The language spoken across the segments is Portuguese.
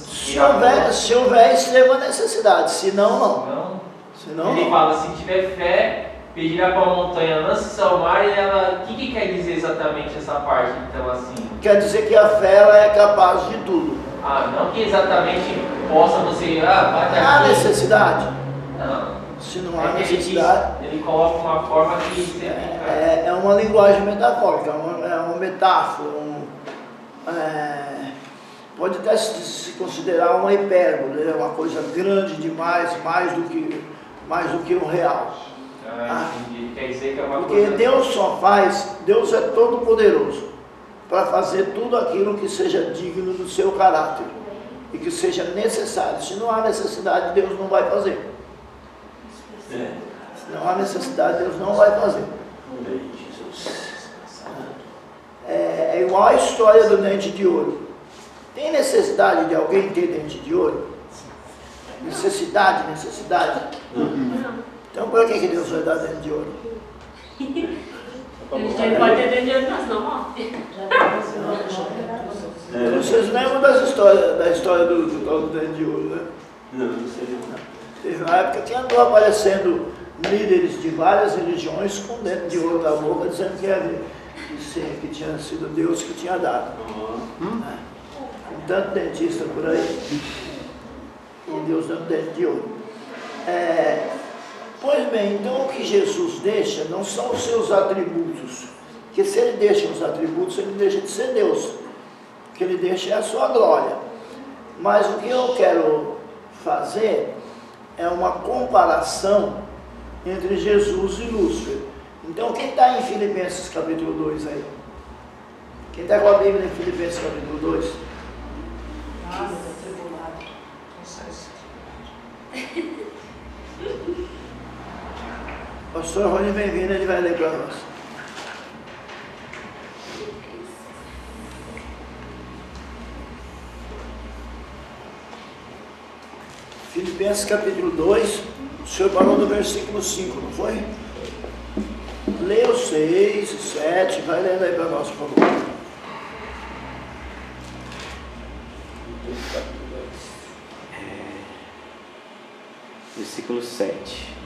Se houver extrema necessidade, senão não. Ele fala, se tiver fé, pedirá para a montanha, lance-se ao mar, e ela... O que quer dizer exatamente essa parte, então, assim? Quer dizer que a fé ela é capaz de tudo. Não que exatamente possa você... Há necessidade? Não. Se não há necessidade... Ele coloca uma forma que... É uma linguagem metafórica, é uma metáfora, pode até se considerar uma hipérbole, uma coisa grande demais, mais do que o real. Entendi. Quer dizer que é uma Porque coisa... Deus é todo poderoso para fazer tudo aquilo que seja digno do seu caráter e que seja necessário. Se não há necessidade, Deus não vai fazer. Se não há necessidade, Deus não vai fazer. É igual a história do dente de ouro. Tem necessidade de alguém ter dente de ouro? Necessidade? Então para que Deus vai dar dente de ouro? Ele pode ter dente de ouro, mas não. Vocês lembram da história do dente de ouro, né? Não sei. Teve uma época que andou aparecendo líderes de várias religiões com dente de ouro na boca, dizendo que tinha sido Deus que tinha dado. Com tanto dentista por aí, e Deus dando dente de ouro. Pois bem, então o que Jesus deixa não são os seus atributos, porque se ele deixa os atributos, ele deixa de ser Deus. O que ele deixa é a sua glória. Mas o que eu quero fazer é uma comparação entre Jesus e Lúcifer. Então quem está em Filipenses capítulo 2 aí? Quem está com a Bíblia em Filipenses capítulo 2? O pastor Rony vem vindo, ele vai ler para nós. Filipenses capítulo 2, o senhor falou do versículo 5, não foi? Leia o 6, 7, vai lendo aí para nós, por favor. Versículo 7.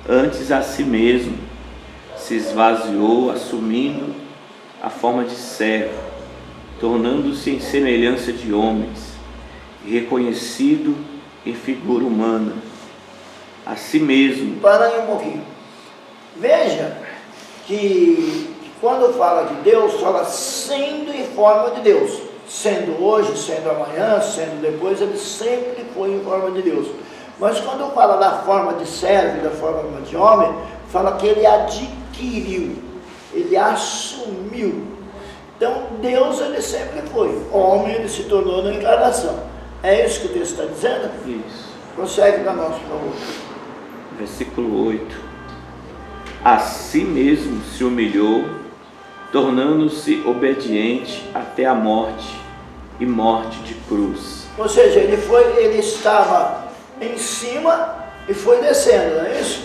Antes a si mesmo se esvaziou, assumindo a forma de servo, tornando-se em semelhança de homens, e reconhecido em figura humana. A si mesmo. Para aí um pouquinho. Veja que quando fala de Deus, fala sendo em forma de Deus. Sendo hoje, sendo amanhã, sendo depois, ele sempre foi em forma de Deus. Mas quando fala da forma de servo e da forma de homem, fala que ele adquiriu, ele assumiu. Então Deus ele sempre foi, homem ele se tornou na encarnação. É isso que o texto está dizendo? Isso. Prossegue para nós, por favor. Versículo 8. A si mesmo se humilhou, tornando-se obediente até a morte, e morte de cruz. Ou seja, ele estava em cima e foi descendo, não é isso?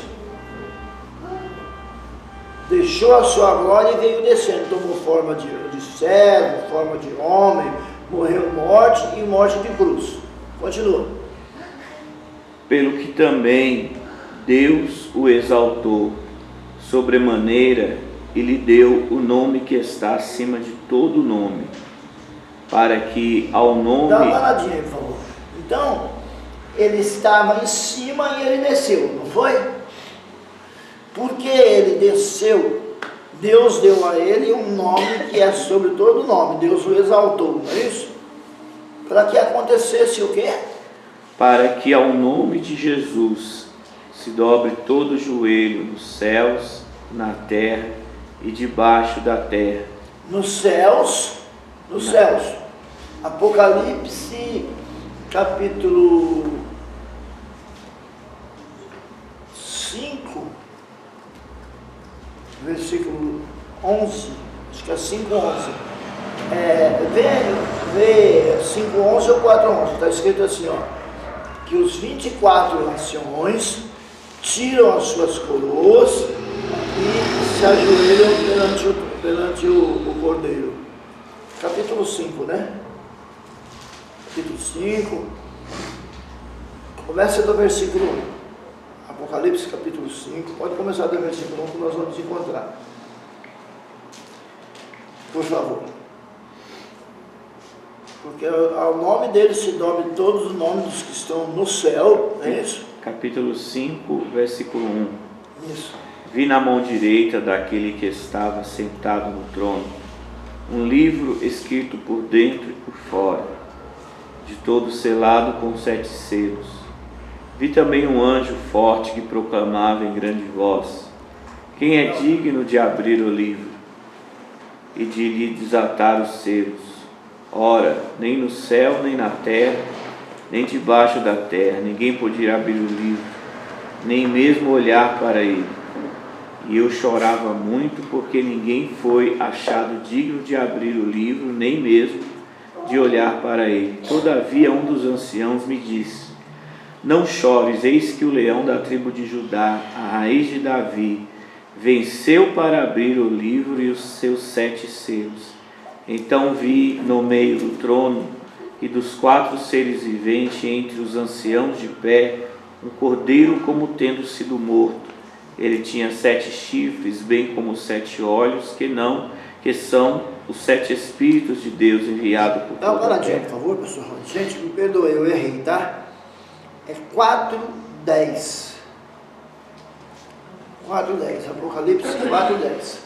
Deixou a sua glória e veio descendo, tomou forma de servo, forma de homem, morreu morte e morte de cruz. Continua. Pelo que também Deus o exaltou sobremaneira e lhe deu o nome que está acima de todo nome, para que ao nome... Dá uma paradinha, por favor. Então, ele estava em cima e ele desceu, não foi? Porque ele desceu, Deus deu a ele um nome que é sobre todo nome. Deus o exaltou, não é isso? Para que acontecesse o quê? Para que ao nome de Jesus se dobre todo o joelho nos céus, na terra e debaixo da terra. Nos céus. Apocalipse, capítulo 5, versículo 11, acho que é 5:11. Vê 5:11 ou 4:11, está escrito assim, ó, que os 24 anciões tiram as suas coroas e se ajoelham perante o Cordeiro. Capítulo 5, né? capítulo 5. Começa do versículo 1. Apocalipse capítulo 5. Pode começar do versículo 1 que nós vamos encontrar. Por favor. Porque ao nome dele se dobre todos os nomes dos que estão no céu, não é isso? Capítulo 5, versículo 1. Isso. Vi na mão direita daquele que estava sentado no trono um livro escrito por dentro e por fora, de todo selado com 7 selos. Vi também um anjo forte que proclamava em grande voz: quem é digno de abrir o livro e de lhe desatar os selos? Ora, nem no céu, nem na terra, nem debaixo da terra, ninguém podia abrir o livro, nem mesmo olhar para ele. E eu chorava muito, porque ninguém foi achado digno de abrir o livro, nem mesmo de olhar para ele. Todavia um dos anciãos me disse: não chores, eis que o leão da tribo de Judá, a raiz de Davi, venceu para abrir o livro e os seus 7 selos. Então vi no meio do trono e dos 4 seres viventes, entre os anciãos de pé, um cordeiro como tendo sido morto. Ele tinha 7 chifres, bem como 7 olhos, que são os 7 Espíritos de Deus enviados por Dá uma toda a paradinha, terra. por favor, pessoal. Gente, me perdoe, eu errei, tá? É 4:10. 4:10, Apocalipse 4:10.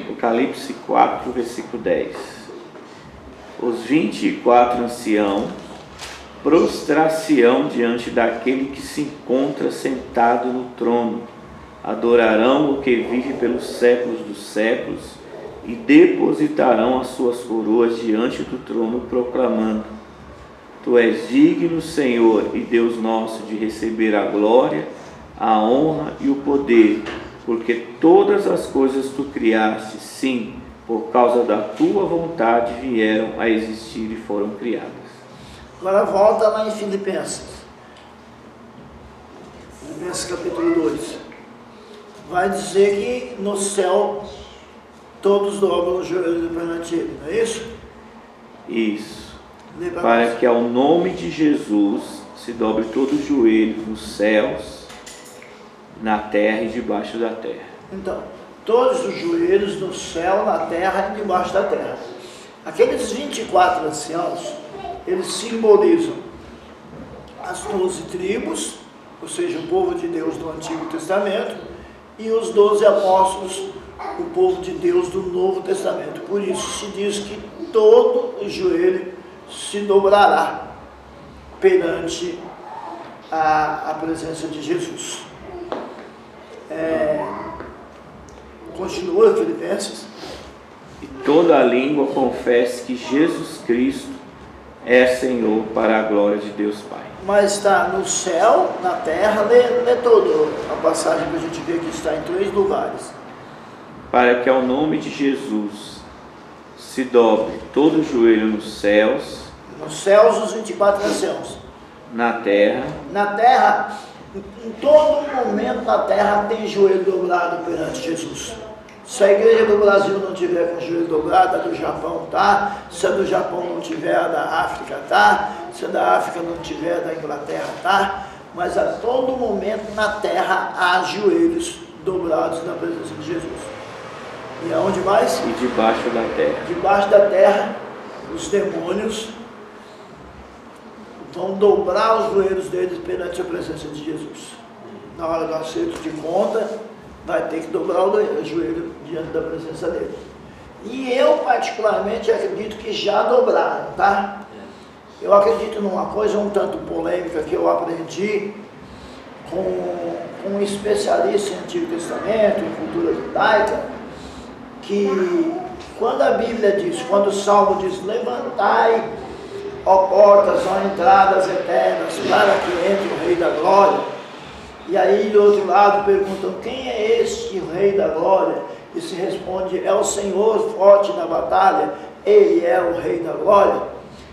Apocalipse 4, versículo 10. Os 24 anciãos prostrar-se-ão diante daquele que se encontra sentado no trono, adorarão o que vive pelos séculos dos séculos e depositarão as suas coroas diante do trono, proclamando: tu és digno, Senhor e Deus nosso, de receber a glória, a honra e o poder, porque todas as coisas tu criaste, sim, por causa da tua vontade vieram a existir e foram criadas. Agora volta lá em Filipenses. Filipenses capítulo 2. Vai dizer que no céu todos dobram os joelhos perante ele, não é isso? Isso. Lê pra Para nós. que ao nome de Jesus se dobre todo o joelho nos céus, na terra e debaixo da terra. Então, todos os joelhos no céu, na terra e debaixo da terra. Aqueles 24 anciãos, eles simbolizam as 12 tribos, ou seja, o povo de Deus do Antigo Testamento, e os 12 apóstolos, o povo de Deus do Novo Testamento. Por isso se diz que todo o joelho se dobrará perante a presença de Jesus. Continua Filipenses. E toda a língua confesse que Jesus Cristo é Senhor, para a glória de Deus Pai. Mas está no céu, na terra, lê toda a passagem para a gente ver que está em 3 lugares. Para que ao nome de Jesus se dobre todo o joelho nos céus, Os 24 anciãos. na terra Na terra, em todo momento na terra tem joelho dobrado perante Jesus. Se a igreja do Brasil não tiver com o joelho dobrado, a do Japão tá. Se a do Japão não tiver, a da África tá. Se a da África não tiver, a da Inglaterra tá. Mas a todo momento na terra há joelhos dobrados na presença de Jesus. E aonde mais? e debaixo da terra. Debaixo da terra, os demônios vão dobrar os joelhos deles perante a presença de Jesus. Na hora do acerto de conta, vai ter que dobrar o joelho diante da presença dele. E eu particularmente acredito que já dobraram, tá? Eu acredito numa coisa um tanto polêmica que eu aprendi com um especialista em Antigo Testamento, em cultura judaica, que quando a Bíblia diz, quando o Salmo diz: levantai, ó portas, ó entradas eternas, para que entre o Rei da Glória. E aí do outro lado perguntam: quem é este Rei da Glória? E se responde: é o Senhor forte na batalha, Ele é o Rei da Glória.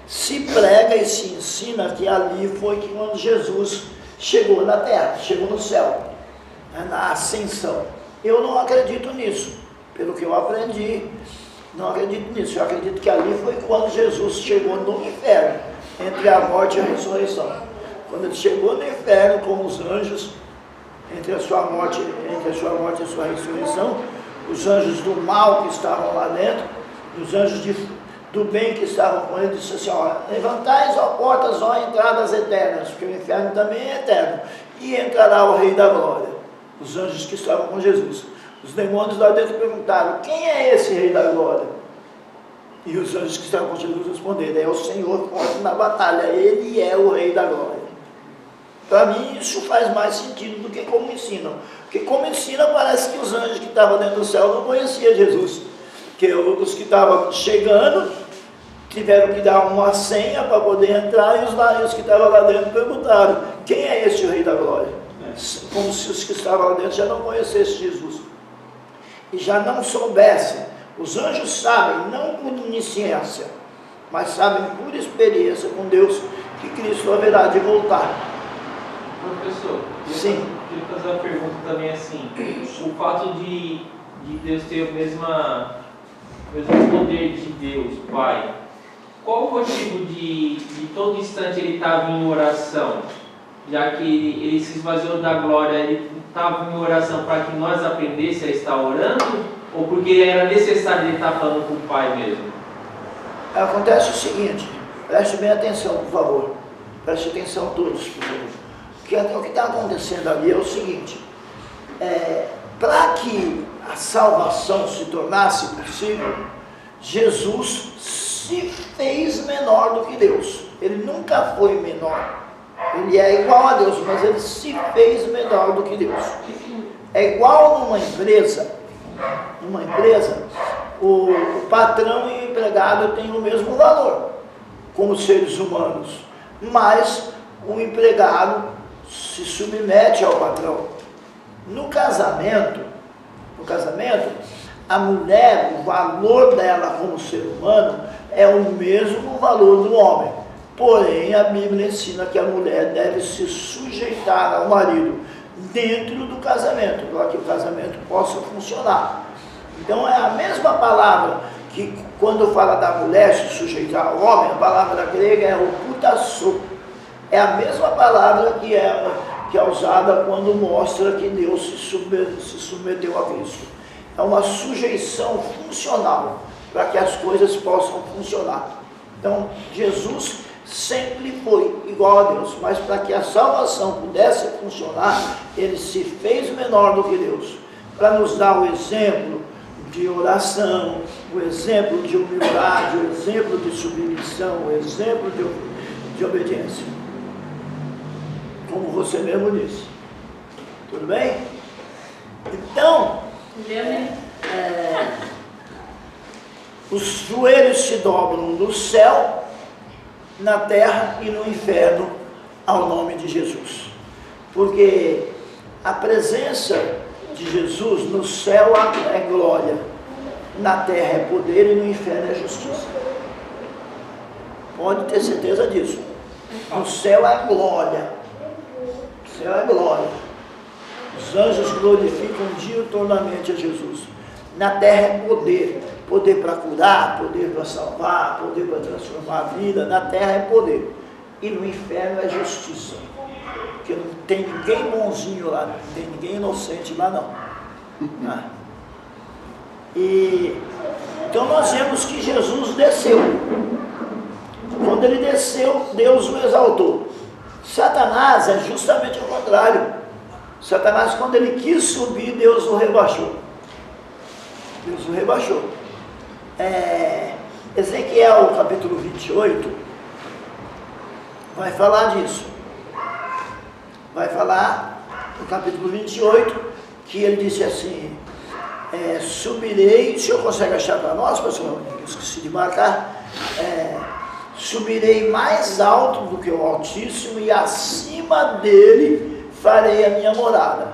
Se prega e se ensina que ali foi que quando Jesus chegou na terra, chegou no céu, na ascensão. Eu não acredito nisso. Pelo que eu aprendi, Não acredito nisso. Eu acredito que ali foi quando Jesus chegou no inferno, entre a morte e a ressurreição. Quando ele chegou no inferno com os anjos, entre a sua morte e a sua ressurreição, os anjos do mal que estavam lá dentro, os anjos do bem que estavam com ele, disse assim: ó, levantais, ó portas, ó entradas eternas, porque o inferno também é eterno, e entrará o Rei da Glória. Os anjos que estavam com Jesus. Os demônios lá dentro perguntaram: quem é esse Rei da Glória? E os anjos que estavam com Jesus responderam: é o Senhor forte na batalha, ele é o Rei da Glória. Para mim isso faz mais sentido do que como ensinam. Porque como ensina, parece que os anjos que estavam dentro do céu não conheciam Jesus. Porque os que estavam chegando tiveram que dar uma senha para poder entrar, e os que estavam lá dentro perguntaram: quem é esse Rei da Glória? Como se os que estavam lá dentro já não conhecessem Jesus e já não soubessem. Os anjos sabem, não por onisciência, mas sabem por experiência com Deus, que Cristo haverá de voltar. Professor, Sim. Eu queria fazer uma pergunta também assim. O fato de Deus ter o mesmo poder de Deus, Pai, qual o motivo de todo instante ele estava em oração? Já que ele se esvaziou da glória, ele estava em oração para que nós aprendêssemos a estar orando? Ou porque era necessário ele estar falando com o Pai mesmo? Acontece o seguinte, preste bem atenção, por favor. Preste atenção todos, por favor. O que está acontecendo ali é o seguinte: para que a salvação se tornasse possível, Jesus se fez menor do que Deus. Ele nunca foi menor. Ele é igual a Deus, mas ele se fez menor do que Deus. É igual numa empresa. Numa empresa, o patrão e o empregado têm o mesmo valor como seres humanos, mas o empregado se submete ao patrão. No casamento, a mulher, o valor dela como ser humano é o mesmo valor do homem. Porém, a Bíblia ensina que a mulher deve se sujeitar ao marido dentro do casamento, para que o casamento possa funcionar. Então é a mesma palavra que quando fala da mulher se sujeitar ao homem, a palavra grega é oputasso. É a mesma palavra que é usada quando mostra que Deus se submeteu a Cristo. É uma sujeição funcional, para que as coisas possam funcionar. Então, Jesus sempre foi igual a Deus, mas para que a salvação pudesse funcionar, ele se fez menor do que Deus, para nos dar o exemplo de oração, o exemplo de humildade, o exemplo de submissão, o exemplo de obediência. Como você mesmo disse. Tudo bem? Então, os joelhos se dobram no céu, na terra e no inferno ao nome de Jesus. Porque a presença de Jesus no céu é glória, na terra é poder e no inferno é justiça. Pode ter certeza disso. No céu é glória. O céu é glória. Os anjos glorificam diuturnamente a Jesus. Na terra é poder. Poder para curar, poder para salvar, poder para transformar a vida. Na terra é poder. E no inferno é justiça. Porque não tem ninguém bonzinho lá, não tem ninguém inocente lá não. Então nós vemos que Jesus desceu. Quando ele desceu, Deus o exaltou. Satanás é justamente o contrário. Satanás, quando ele quis subir, Deus o rebaixou. Deus o rebaixou. Ezequiel, capítulo 28, vai falar disso. Vai falar, no capítulo 28, que ele disse assim, subirei, o senhor consegue achar para nós, pastor? Eu esqueci de marcar. Subirei mais alto do que o Altíssimo e acima dele farei a minha morada.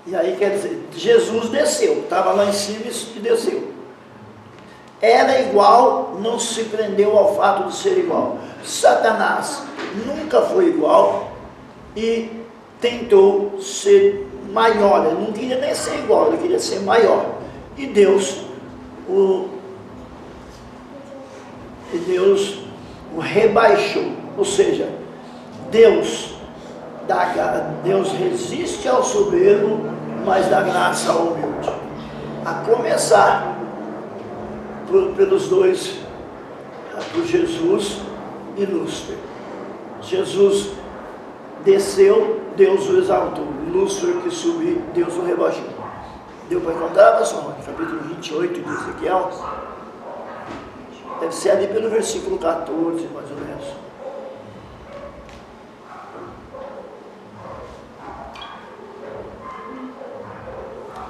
E aí quer dizer, Jesus desceu, estava lá em cima e desceu. Era igual, não se prendeu ao fato de ser igual. Satanás nunca foi igual e tentou ser maior. Ele não queria nem ser igual, ele queria ser maior. E Deus e Deus o rebaixou. Ou seja, Deus resiste ao soberbo, mas dá graça ao humilde. A começar pelos dois, por Jesus e Lúcifer. Jesus desceu, Deus o exaltou. Lúcifer que subiu, Deus o rebaixou. Deu para encontrar, pessoal? Capítulo 28 de Ezequiel. Deve ser ali pelo versículo 14, mais ou menos.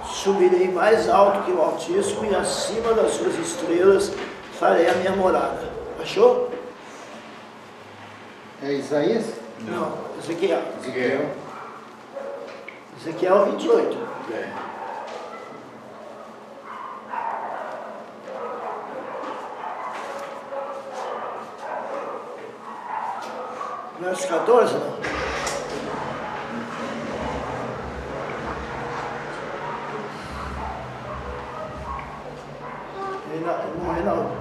Subirei mais alto que o Altíssimo e acima das suas estrelas farei a minha morada. Achou? É Isaías? Não, Ezequiel. Ezequiel. Ezequiel 28. Verso 14, não? Não, Reinaldo.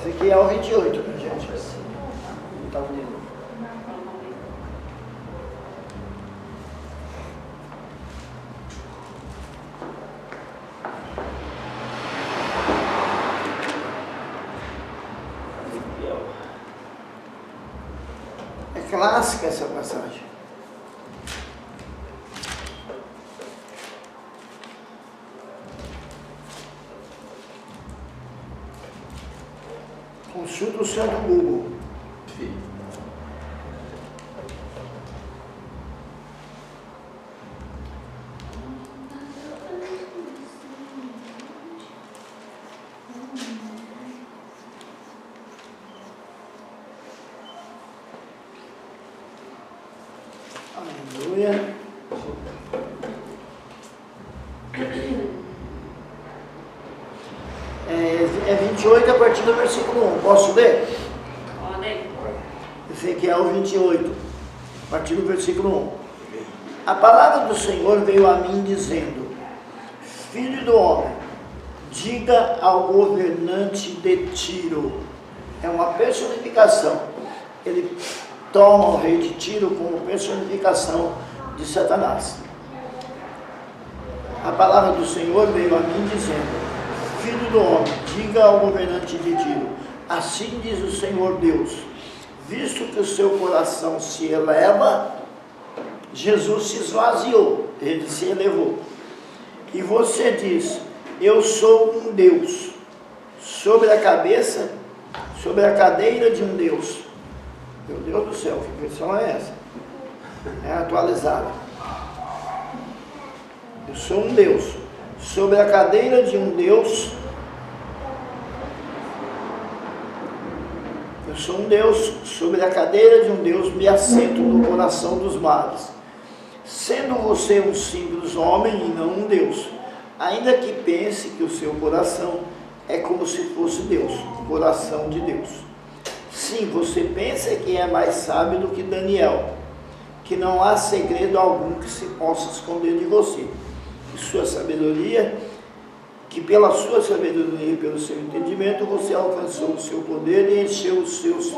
Ezequiel 28, minha gente. Não está unindo. É clássica essa passagem. Consulta o santo Google. Aleluia. É 28 a partir do versículo 1. Posso ler? Pode. Ezequiel 28, a partir do versículo 1. A palavra do Senhor veio a mim dizendo: Filho do homem, diga ao governante de Tiro. É uma personificação. Ele toma o rei de Tiro como personificação de Satanás. A palavra do Senhor veio a mim dizendo: Filho do homem, diga ao governante de Tiro: assim diz o Senhor Deus, visto que o seu coração se eleva, Jesus se esvaziou, ele se elevou. E você diz: eu sou um Deus, sobre a cabeça, sobre a cadeira de um Deus. Meu Deus do céu, que versão é essa? É atualizada. Eu sou um Deus, sobre a cadeira de um Deus. Eu sou um Deus, sobre a cadeira de um Deus me assento no coração dos mares. Sendo você um simples homem e não um Deus, ainda que pense que o seu coração é como se fosse Deus, o coração de Deus. Sim, você pensa que é mais sábio do que Daniel, que não há segredo algum que se possa esconder de você. E sua sabedoria, que pela sua sabedoria e pelo seu entendimento você alcançou o seu poder e encheu os seus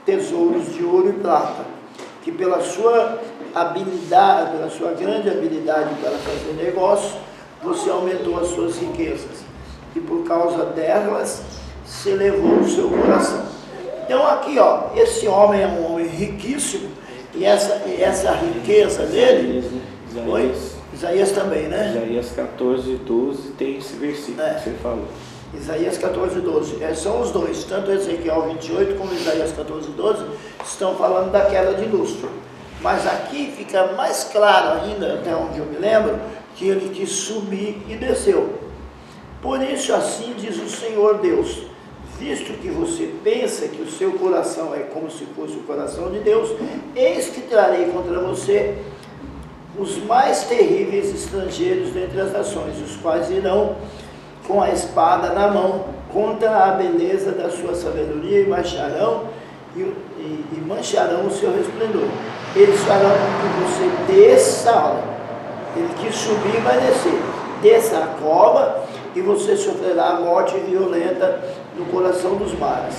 tesouros de ouro e prata, que pela sua habilidade, pela sua grande habilidade para fazer negócio, você aumentou as suas riquezas, e por causa delas se elevou o seu coração. Então aqui, ó, esse homem é um homem riquíssimo, e essa riqueza dele, Isaías também, né? Isaías 14, 12 tem esse versículo que você falou. Isaías 14, 12. São os dois, tanto Ezequiel 28 como Isaías 14, 12, estão falando da queda de Lúcifer. Mas aqui fica mais claro ainda, até onde eu me lembro, que ele quis subir e desceu. Por isso assim diz o Senhor Deus: visto que você pensa que o seu coração é como se fosse o coração de Deus, eis que trarei contra você os mais terríveis estrangeiros dentre as nações, os quais irão com a espada na mão contra a beleza da sua sabedoria e mancharão o seu resplendor. Eles farão com que você desça, olha, Ele quis subir e vai descer. Desça a cova e você sofrerá a morte violenta no coração dos mares.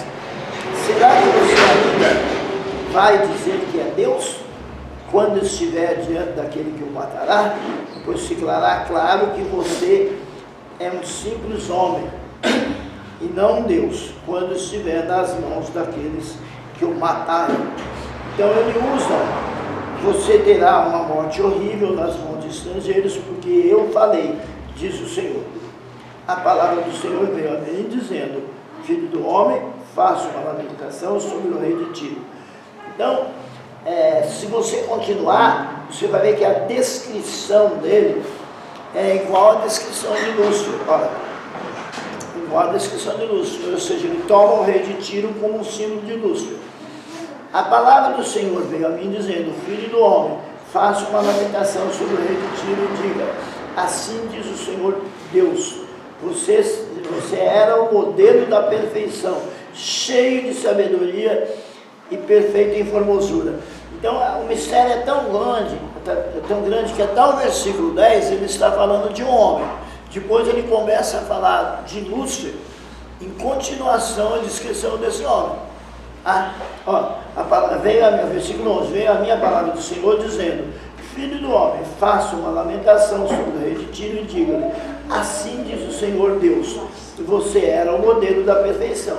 Será que você ainda vai dizer que é Deus? Quando estiver diante daquele que o matará, pois ficará claro que você é um simples homem e não Deus, quando estiver nas mãos daqueles que o mataram. Então ele usa: você terá uma morte horrível nas mãos de estrangeiros, porque eu falei, diz o Senhor. A palavra do Senhor veio a mim dizendo: filho do homem, faça uma lamentação sobre o rei de Tiro. Então, se você continuar, você vai ver que a descrição dele é igual à descrição de Lúcio. Olha, igual à descrição de Lúcio, ou seja, ele toma o rei de Tiro como um símbolo de Lúcio. A palavra do Senhor veio a mim dizendo: filho do homem, faça uma lamentação sobre o rei de Tiro e diga: assim diz o Senhor Deus, você era o modelo da perfeição, cheio de sabedoria e perfeito em formosura. Então o mistério é tão grande que até o versículo 10 ele está falando de um homem. Depois ele começa a falar de Lúcifer, em continuação a descrição desse homem. Versículo 11, veio a minha palavra do Senhor dizendo: filho do homem, faça uma lamentação sobre o rei de Tiro e diga-lhe: assim diz o Senhor Deus, você era o modelo da perfeição,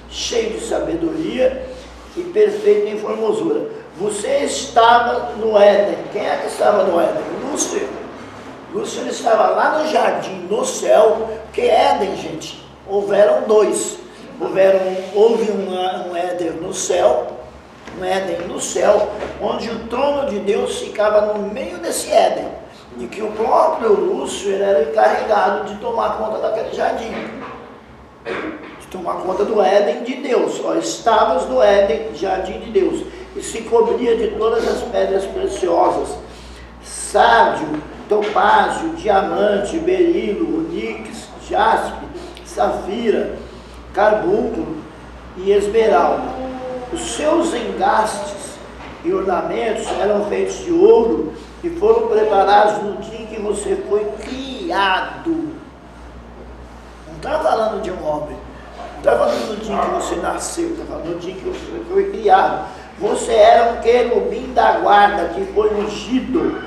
cheio de sabedoria e perfeito em formosura. Você estava no Éden. Quem é que estava no Éden? Lúcifer. Lúcifer estava lá no jardim, no céu, porque Éden, gente, houveram dois. Houve um Éden no céu, onde o trono de Deus ficava no meio desse Éden, e que o próprio Lúcifer era encarregado de tomar conta daquele jardim, de tomar conta do Éden de Deus. Estávamos no Éden, jardim de Deus, e se cobria de todas as pedras preciosas: sárdio, topázio, diamante, berilo, onix, jaspe, safira, carbúnculo e esmeralda. Os seus engastes e ornamentos eram feitos de ouro e foram preparados no dia em que você foi criado. Não está falando de um homem, não está falando do dia em que você nasceu, está falando do dia em que você foi criado. Você era um querubim da guarda que foi ungido.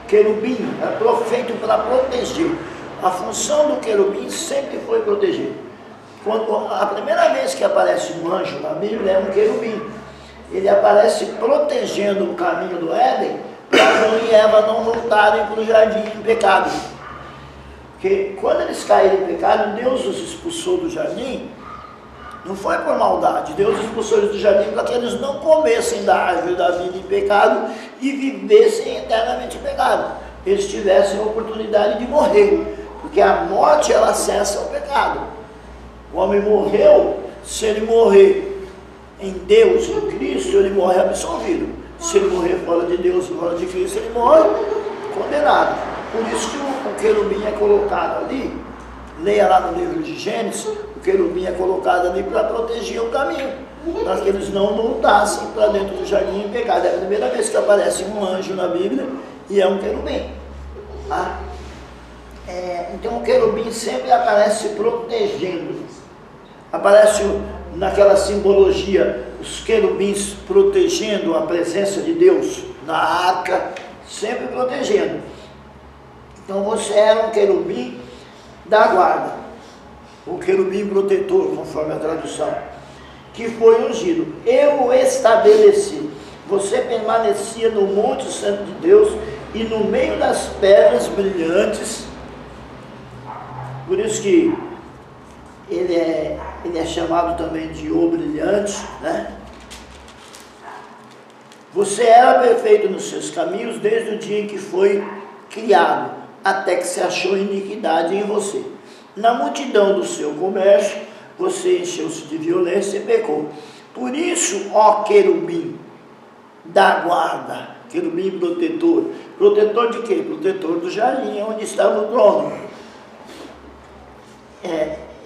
Querubim era feito para proteger. A função do querubim sempre foi proteger. A primeira vez que aparece um anjo na Bíblia é um querubim. Ele aparece protegendo o caminho do Éden para Adão e Eva não voltarem para o jardim em pecado. Porque quando eles caíram em pecado, Deus os expulsou do jardim. Não foi por maldade. Deus expulsou eles do jardim para que eles não comessem da árvore da vida em pecado e vivessem eternamente em pecado. Eles tivessem a oportunidade de morrer, porque a morte ela cessa o pecado. O homem morreu, se ele morrer em Deus, em Cristo, ele morre absolvido. Se ele morrer fora de Deus, fora de Cristo, ele morre condenado. Por isso que o querubim é colocado ali. Leia lá no livro de Gênesis, o querubim é colocado ali para proteger o caminho, para que eles não voltassem para dentro do jardim em pecado. É a primeira vez que aparece um anjo na Bíblia e é um querubim. Então o querubim sempre aparece protegendo. Aparece naquela simbologia, os querubins protegendo a presença de Deus na arca, sempre protegendo. Então você era um querubim da guarda, o querubim protetor, conforme a tradução, que foi ungido. Eu o estabeleci. Você permanecia no Monte Santo de Deus e no meio das pedras brilhantes. Por isso que ele é chamado também de O Brilhante, né? Você era perfeito nos seus caminhos desde o dia em que foi criado, até que se achou iniquidade em você. Na multidão do seu comércio, você encheu-se de violência e pecou. Por isso, ó querubim da guarda, querubim protetor. Protetor de quê? Protetor do jardim, onde estava o trono.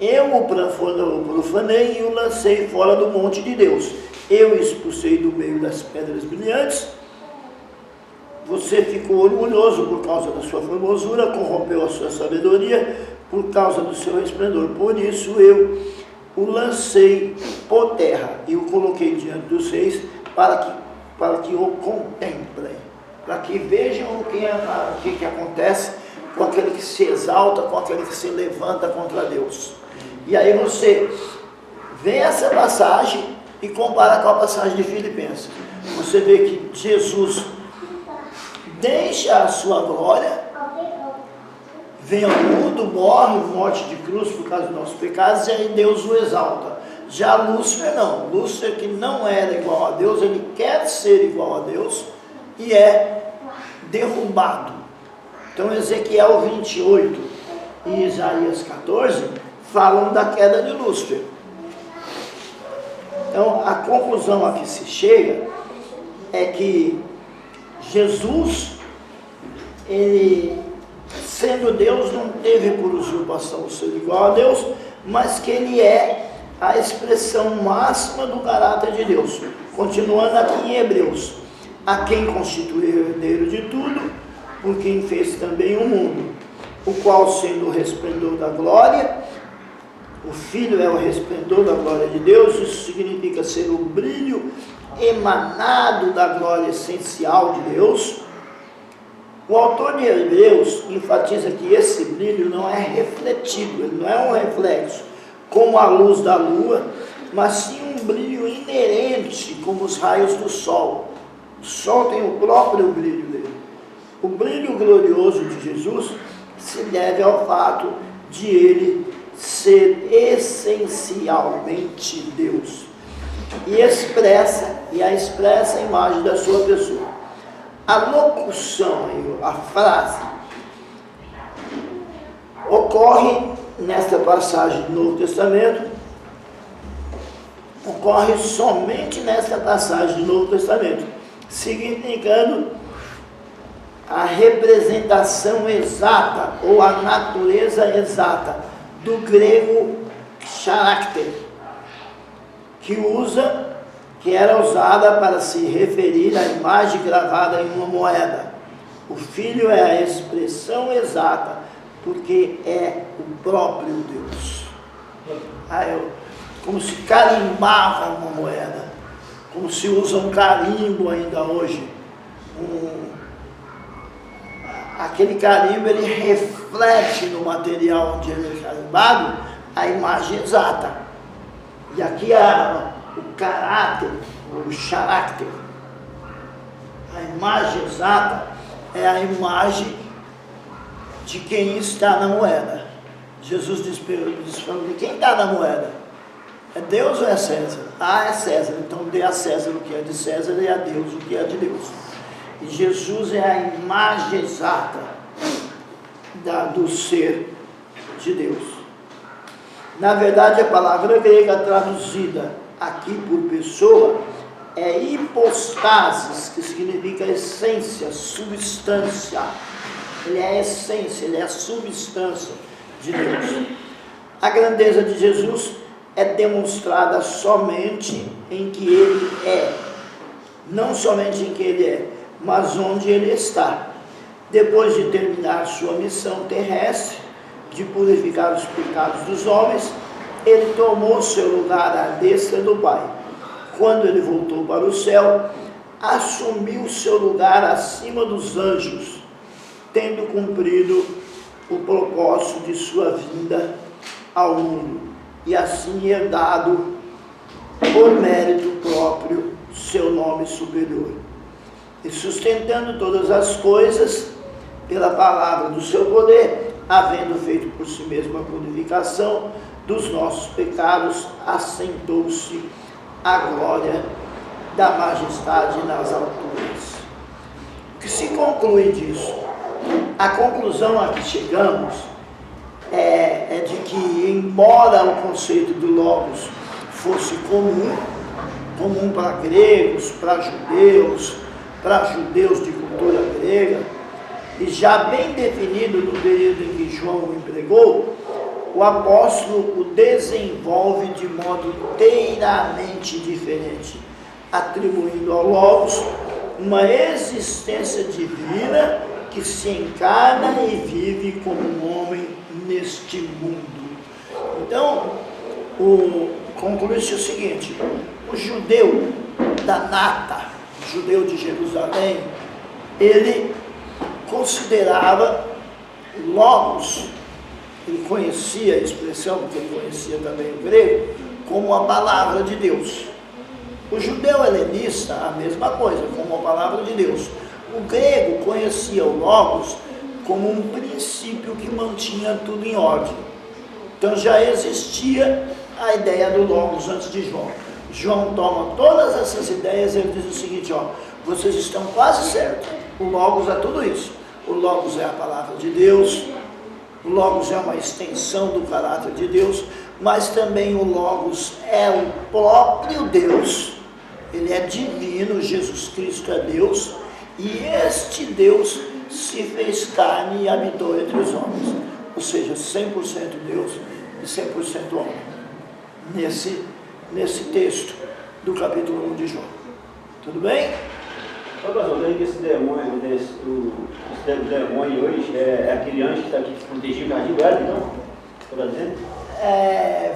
Eu o profanei e o lancei fora do monte de Deus. Eu expulsei do meio das pedras brilhantes. Você ficou orgulhoso por causa da sua formosura, corrompeu a sua sabedoria por causa do seu resplendor. Por isso eu o lancei por terra e o coloquei diante dos reis para que o contemplem, para que vejam o que acontece com aquele que se exalta, com aquele que se levanta contra Deus. E aí você vê essa passagem e compara com a passagem de Filipenses. Você vê que Jesus deixa a sua glória, vem ao mundo, morre, morte de cruz por causa dos nossos pecados, e aí Deus o exalta. Já Lúcifer não, Lúcifer que não era igual a Deus, ele quer ser igual a Deus e é derrubado. Então Ezequiel 28 e Isaías 14 falam da queda de Lúcifer. Então a conclusão a que se chega é que Jesus, ele, sendo Deus, não teve por usurpação ser igual a Deus, mas que ele é a expressão máxima do caráter de Deus. Continuando aqui em Hebreus, a quem constitui o herdeiro de tudo, por quem fez também o mundo, o qual, sendo o resplendor da glória, o Filho é o resplendor da glória de Deus. Isso significa ser o brilho emanado da glória essencial de Deus. O autor de Hebreus enfatiza que esse brilho não é refletido, ele não é um reflexo, como a luz da lua, mas sim um brilho inerente, como os raios do sol. O sol tem o próprio brilho dele. O brilho glorioso de Jesus se deve ao fato de ele ser essencialmente Deus e a expressa imagem da sua pessoa. A locução, a frase, ocorre nesta passagem do Novo Testamento, ocorre somente nesta passagem do Novo Testamento, significando a representação exata ou a natureza exata do grego character, que era usada para se referir à imagem gravada em uma moeda. O Filho é a expressão exata, porque é o próprio Deus. Como se carimbava uma moeda, como se usa um carimbo ainda hoje. Aquele carimbo, ele reflete no material onde ele é carimbado a imagem exata. E aqui o caráter, o character, a imagem exata é a imagem de quem está na moeda. Jesus disse quem está na moeda? É Deus ou é César? É César, então dê a César o que é de César e a Deus o que é de Deus. E Jesus é a imagem exata do ser de Deus. Na verdade, a palavra grega traduzida aqui por pessoa é hipostasis, que significa essência, substância. Ele é a essência, ele é a substância de Deus. A grandeza de Jesus é demonstrada somente em que ele é, não somente em que ele é, mas onde ele está. Depois de terminar sua missão terrestre, de purificar os pecados dos homens, ele tomou seu lugar à destra do Pai. Quando ele voltou para o céu, assumiu seu lugar acima dos anjos, tendo cumprido o propósito de sua vinda ao mundo, e assim herdado, por mérito próprio, seu nome superior. E sustentando todas as coisas pela palavra do seu poder, havendo feito por si mesmo a purificação dos nossos pecados, assentou-se à glória da majestade nas alturas. O que se conclui disso? A conclusão a que chegamos é de que, embora o conceito do Logos fosse comum para gregos, para judeus de cultura grega, e já bem definido no período em que João o empregou, o apóstolo o desenvolve de modo inteiramente diferente, atribuindo ao Logos uma existência divina que se encarna e vive como um homem neste mundo. Então, conclui-se o seguinte: o judeu da nata, o judeu de Jerusalém, ele considerava Logos, ele conhecia a expressão, porque ele conhecia também o grego, como a palavra de Deus. O judeu helenista, a mesma coisa, como a palavra de Deus. O grego conhecia o Logos como um princípio que mantinha tudo em ordem. Então já existia a ideia do Logos antes de João. João toma todas essas ideias e ele diz o seguinte: ó, vocês estão quase certos, o Logos é tudo isso. O Logos é a palavra de Deus, o Logos é uma extensão do caráter de Deus, mas também o Logos é o próprio Deus, ele é divino, Jesus Cristo é Deus, e este Deus se fez carne e habitou entre os homens, ou seja, 100% Deus e 100% homem, nesse texto do capítulo 1 de João. Tudo bem? Pastor, daí que esse demônio hoje é aquele anjo que está aqui que protegia o jardim do Éden, então? Está dizendo?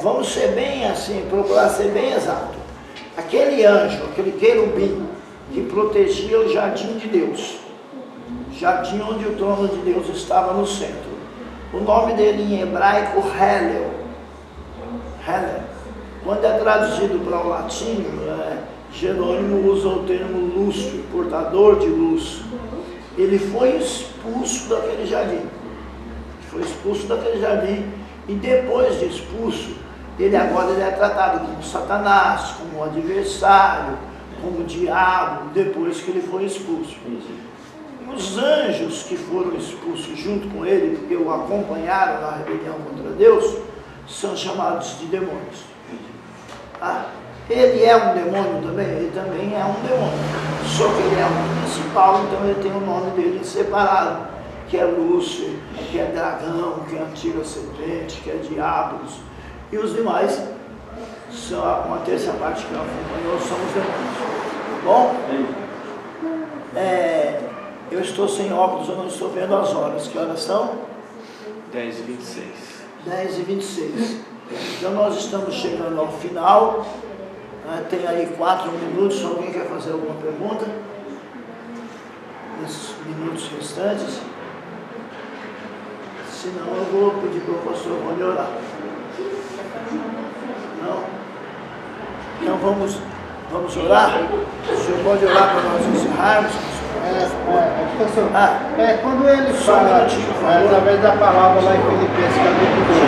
Vamos ser bem assim, procurar ser bem exato. Aquele anjo, aquele querubim que protegia o jardim de Deus, jardim onde o trono de Deus estava no centro. O nome dele em hebraico, Helel. Quando é traduzido para o latim, Jerônimo usa o termo lustro, portador de luz. Ele foi expulso daquele jardim. E depois de expulso, ele é tratado como Satanás, como adversário, como diabo, depois que ele foi expulso. Os anjos que foram expulsos junto com ele, porque o acompanharam na rebelião contra Deus, são chamados de demônios. Ele é um demônio também? Ele também é um demônio. Só que ele é o principal, então ele tem o nome dele separado, que é Lúcifer, que é dragão, que é antiga serpente, que é diabos. E os demais, uma terça parte que acompanhou, são os demônios. Bom? Eu estou sem óculos, eu não estou vendo as horas. Que horas são? 10h26. 10h26. Então nós estamos chegando ao final. Tem aí 4 minutos. Se alguém quer fazer alguma pergunta? Nesses minutos restantes. Se não, eu vou pedir para o pastor Rony orar. Não? Então vamos orar? O senhor pode orar para nós encerrarmos? Professor, quando ele fala através da palavra lá em Filipenses capítulo 2,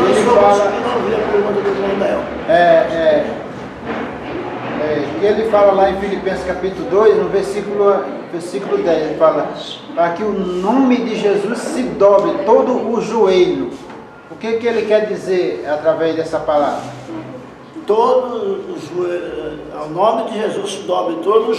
ele fala, e ele fala lá em Filipenses capítulo 2, no versículo 10, ele fala para que o nome de Jesus se dobre todo o joelho. O que ele quer dizer através dessa palavra? Ao nome de Jesus se dobre todo o